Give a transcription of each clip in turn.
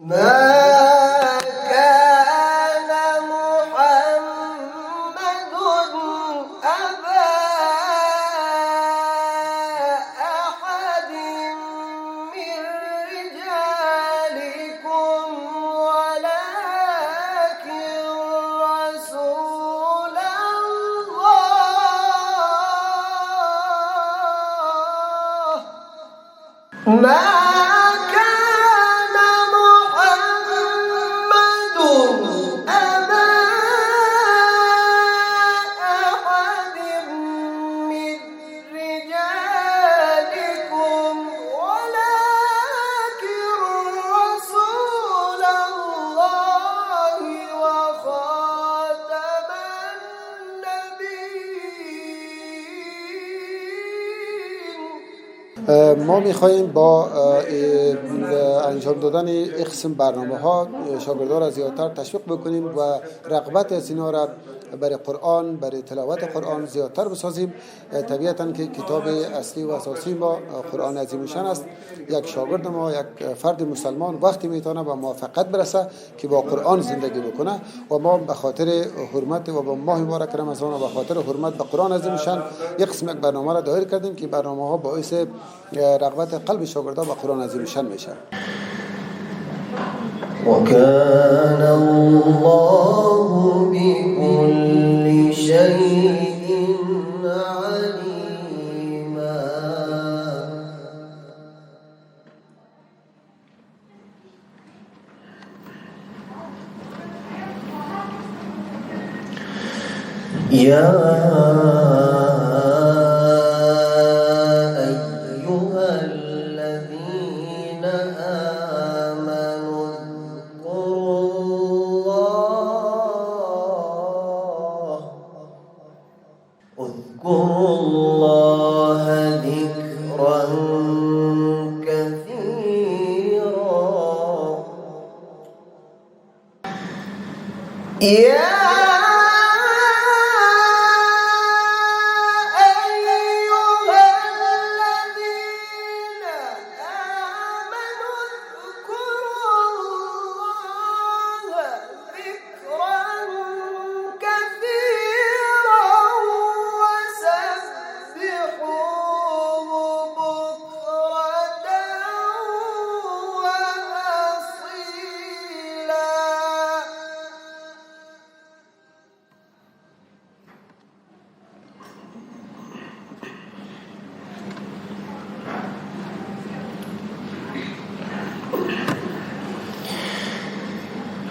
ما كان محمد أبا أحد من رجالكم ولكن رسول الله. ما ما میخواهیم با انجام دادن این قسم برنامه ها شاگردان را زیادتر تشویق بکنیم و رغبت از اینا را برای قرآن، برای تلاوت قرآن زیادتر بسازیم. طبیعتاً که کتاب اصلی و اساسی ما قرآن عظیم شان است. یک شاگرد ما، یک فرد مسلمان وقتی میتونه به موفقیت برسه که با قرآن زندگی بکنه و ما به خاطر حرمت و با ماه مبارک رمضان و به خاطر حرمت به قرآن عظیم شان یک قسم یک برنامه را دایر کردیم که برنامه ها باعث رغبت قلب شاگردان به قرآن عظیم شان میشه. وكان الله بكل شيء عليما. يا اذكروا الله ذكرا كثيرا. يا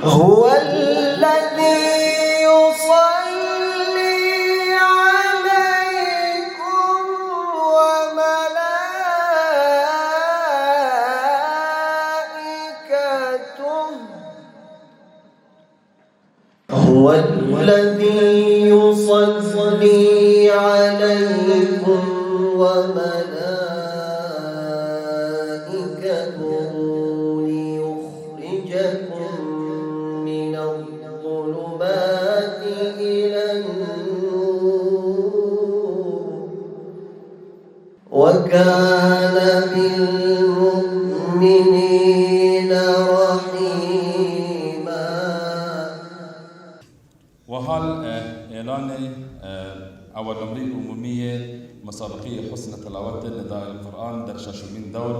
هو الذي يصلي عليكم وملائكته. هو الذي يصلي عليكم وملائكته ليخرجكم من الظلمات إلى النور وكان بالمؤمنين رحيما. وحال اعلان اول عمره عمومی مسابقه حسن تلاوت نداء القرآن در ششمین دور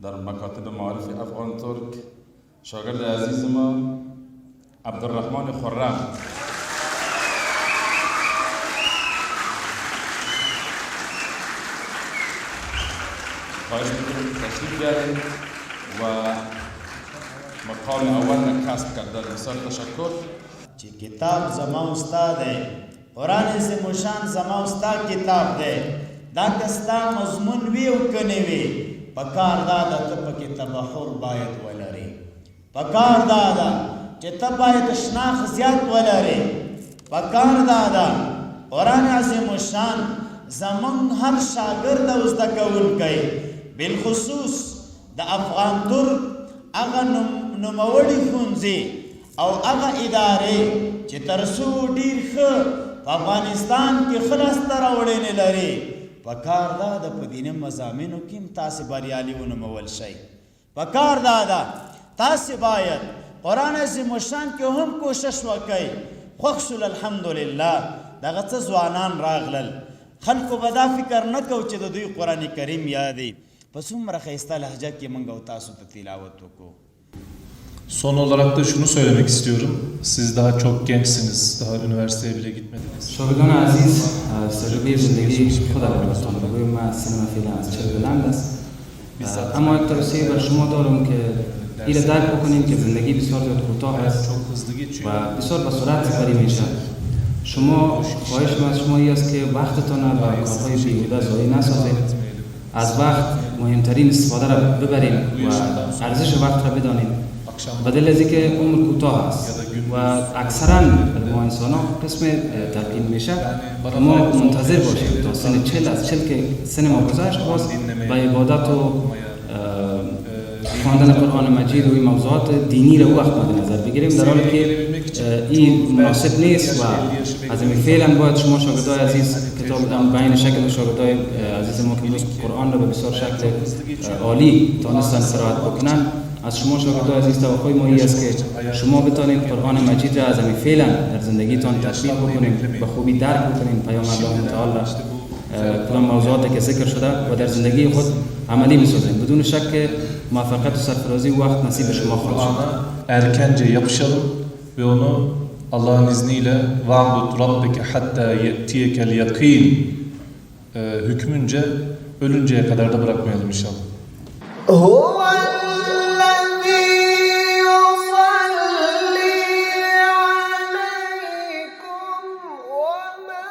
در مکاتب معارف افغان ترک. شاگرد عزیز ما عبدالرحمن خرم خواهش میکنم تشریف بیارید و مقام اول کسب کرده. بسیار تشکر. چې کتاب زما استاد دی، قرآن عظیم الشان زما استاد کتاب دی. دا کستا مضمون وی او کنی وی پکار دا د ته پکې تبحر باید ولري. پکار دا دا چې ته باید شناخ زیات ولري. پکار دا دا قرآن عظیم الشان زمون هر شاګرد او زده کوونکی بالخصوص د افغان ترک هغه نوموړي ښوونځي او هغه ادارې چې تر څو ډېر ښه په افغانستان کې ښه لاسته راوړنې لري، پکار دا د په دیني مضامینو کې هم تاسې بریالي ونومول شئ. پکار دا ده تاسې باید قرآن عظیم الشان کې هم کوشش وکئ. خوښ شول الحمدلله دغه څه ځوانان راغلل، خلکو به دا فکر نه کو چې د دوی قرآن کریم یادي. په څومره ښایسته لهجه کې موږ او تاسو ته تلاوت وکړو. Son olarak da şunu söylemek istiyorum. Siz daha çok gençsiniz. Daha üniversiteye bile gitmediniz. شاگردان عزیز، تجربه زندگی خودم رو براتون بگویم. من سینما فعلا از 40 بلند است، اما یک توصیه بر شما دارم که این را درک بکنید که زندگی بسیار زیاد کوتاه است Çok hızlı geçiyor. و بسیار به سرعت سپری میشه. شما خواهش من از شما این است که وقتتان را به کارهای بیهوده ضایع نسازید. از وقت مهمترین استفاده را ببرید و ارزش وقت را بدانید. بدل از اینکه عمر کوتاه است و اکثرا ما انسان ها قسم تلقین میشه ما منتظر باشیم تا سن 40 از 40 که سن ما گذشت باز به عبادت و خواندن قرآن مجید و این موضوعات دینی را وقت مد نظر بگیریم، در حالی که این مناسب نیست و از این فعلا باید شما شاگردای عزیز کتاب بین شکل شاگردای عزیز ما که قرآن را به بسیار شکل عالی تانستن قرائت بکنن، از شما شاگردای عزیز توقع ما این است که شما بتانید قرآن مجید را از همین فعلا در زندگیتان تطبیق بکنید، به خوبی درک بکنید پیام الله تعالی کدام موضوعاتی که ذکر شده و در زندگی خود عملی بسازید. بدون شک موفقیت و سرفرازی وقت نصیب شما خواهد شد. Erkence yapışalım ve onu Allah'ın izniyle وَعْبُدْ رَبِّكَ حَتَّى يَأْتِيَكَ الْيَقِينَ hükmünce ölünceye kadar da bırakmayalım inşallah. هو الذي يصلي عليكم وملائكته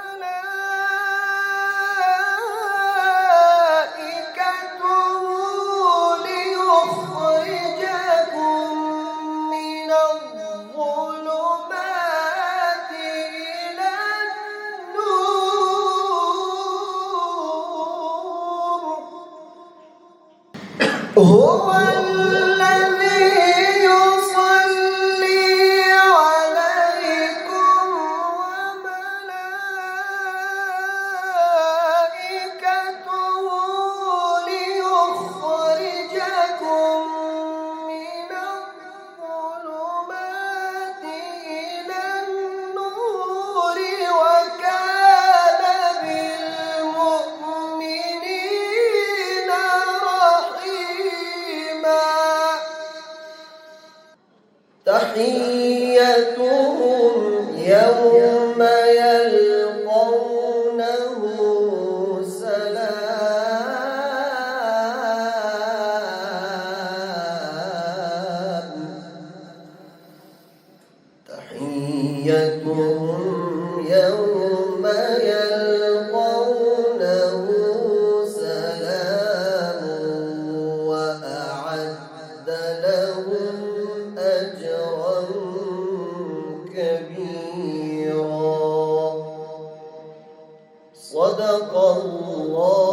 ليخرجكم من الظلمات إلى النور وكان بالمؤمنين رحيما. تحيتهم يوم يلقونه سلام. تحيتهم يوم يلقونه سلام وأعد لهم أجرا كبيرا. صدق الله